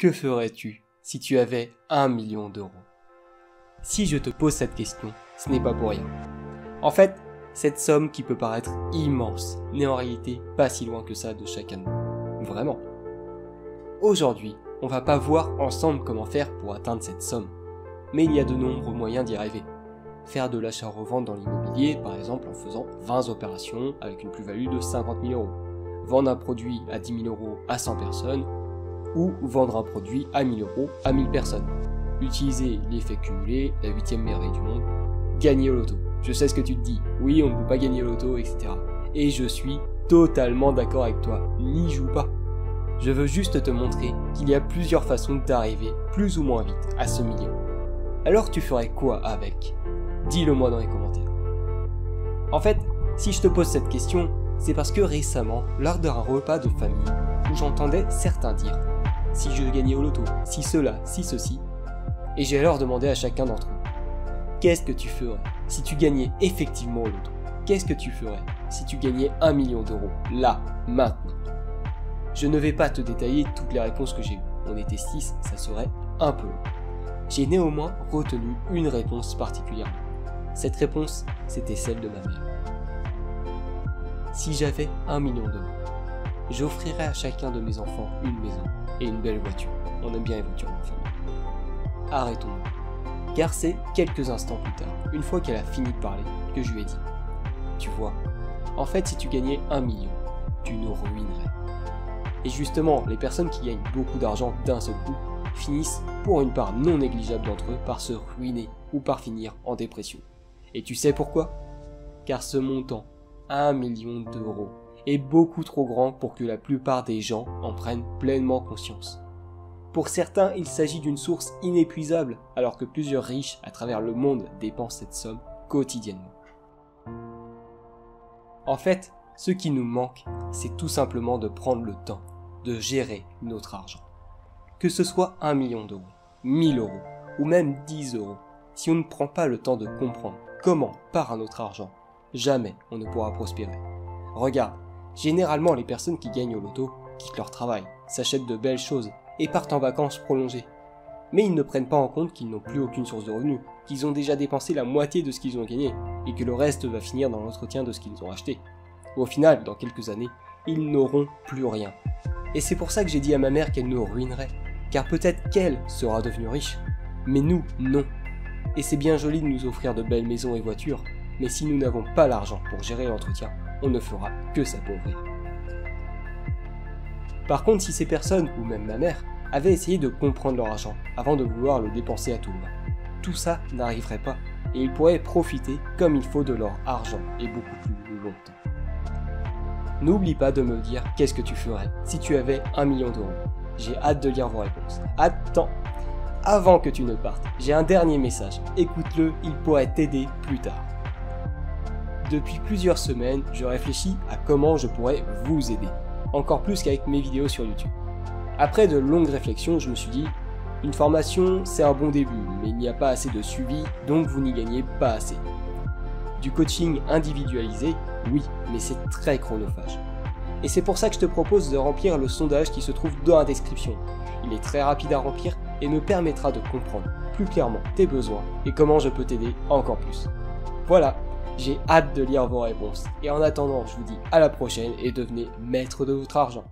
Que ferais-tu si tu avais 1 million d'euros? Si je te pose cette question, ce n'est pas pour rien. En fait, cette somme qui peut paraître immense n'est en réalité pas si loin que ça de chacun de nous. Vraiment. Aujourd'hui, on va pas voir ensemble comment faire pour atteindre cette somme. Mais il y a de nombreux moyens d'y arriver. Faire de l'achat-revente dans l'immobilier, par exemple en faisant 20 opérations avec une plus-value de 50 000 euros. Vendre un produit à 10 000 euros à 100 personnes, ou vendre un produit à 1000 euros à 1000 personnes. Utiliser l'effet cumulé, la 8e merveille du monde, gagner au loto. Je sais ce que tu te dis, oui on ne peut pas gagner au loto, etc. Et je suis totalement d'accord avec toi, n'y joue pas. Je veux juste te montrer qu'il y a plusieurs façons d'arriver plus ou moins vite à ce million. Alors tu ferais quoi avec? Dis-le moi dans les commentaires. En fait, si je te pose cette question, c'est parce que récemment, lors d'un repas de famille, où j'entendais certains dire « si je gagnais au loto, si cela, si ceci », et j'ai alors demandé à chacun d'entre eux « qu'est-ce que tu ferais si tu gagnais effectivement au loto? Qu'est-ce que tu ferais si tu gagnais 1 million d'euros, là, maintenant ?» Je ne vais pas te détailler toutes les réponses que j'ai eues, on était 6, ça serait un peu long. J'ai néanmoins retenu une réponse particulièrement. Cette réponse, c'était celle de ma mère. Si j'avais 1 million d'euros, j'offrirais à chacun de mes enfants une maison et une belle voiture. On aime bien les voitures en famille. Arrêtons-nous. Car c'est quelques instants plus tard, une fois qu'elle a fini de parler, que je lui ai dit « Tu vois, en fait si tu gagnais 1 million, tu nous ruinerais. » Et justement, les personnes qui gagnent beaucoup d'argent d'un seul coup finissent, pour une part non négligeable d'entre eux, par se ruiner ou par finir en dépression. Et tu sais pourquoi? Car ce montant, 1 million d'euros, est beaucoup trop grand pour que la plupart des gens en prennent pleinement conscience. Pour certains, il s'agit d'une source inépuisable, alors que plusieurs riches à travers le monde dépensent cette somme quotidiennement. En fait, ce qui nous manque, c'est tout simplement de prendre le temps de gérer notre argent. Que ce soit 1 million d'euros, 1000 euros ou même 10 euros, si on ne prend pas le temps de comprendre comment part notre argent, jamais on ne pourra prospérer. Regarde, généralement les personnes qui gagnent au loto quittent leur travail, s'achètent de belles choses et partent en vacances prolongées. Mais ils ne prennent pas en compte qu'ils n'ont plus aucune source de revenus, qu'ils ont déjà dépensé la moitié de ce qu'ils ont gagné et que le reste va finir dans l'entretien de ce qu'ils ont acheté. Au final, dans quelques années, ils n'auront plus rien. Et c'est pour ça que j'ai dit à ma mère qu'elle nous ruinerait, car peut-être qu'elle sera devenue riche, mais nous, non. Et c'est bien joli de nous offrir de belles maisons et voitures, mais si nous n'avons pas l'argent pour gérer l'entretien, on ne fera que s'appauvrir. Par contre, si ces personnes, ou même ma mère, avaient essayé de comprendre leur argent avant de vouloir le dépenser à tout va, tout ça n'arriverait pas, et ils pourraient profiter comme il faut de leur argent, et beaucoup plus longtemps. N'oublie pas de me dire qu'est-ce que tu ferais si tu avais 1 million d'euros. J'ai hâte de lire vos réponses. Attends, avant que tu ne partes, j'ai un dernier message. Écoute-le, il pourrait t'aider plus tard. Depuis plusieurs semaines, je réfléchis à comment je pourrais vous aider, encore plus qu'avec mes vidéos sur YouTube. Après de longues réflexions, je me suis dit, une formation c'est un bon début, mais il n'y a pas assez de suivi, donc vous n'y gagnez pas assez. Du coaching individualisé, oui, mais c'est très chronophage. Et c'est pour ça que je te propose de remplir le sondage qui se trouve dans la description. Il est très rapide à remplir et me permettra de comprendre plus clairement tes besoins et comment je peux t'aider encore plus. Voilà, j'ai hâte de lire vos réponses. Et en attendant, je vous dis à la prochaine et devenez maître de votre argent.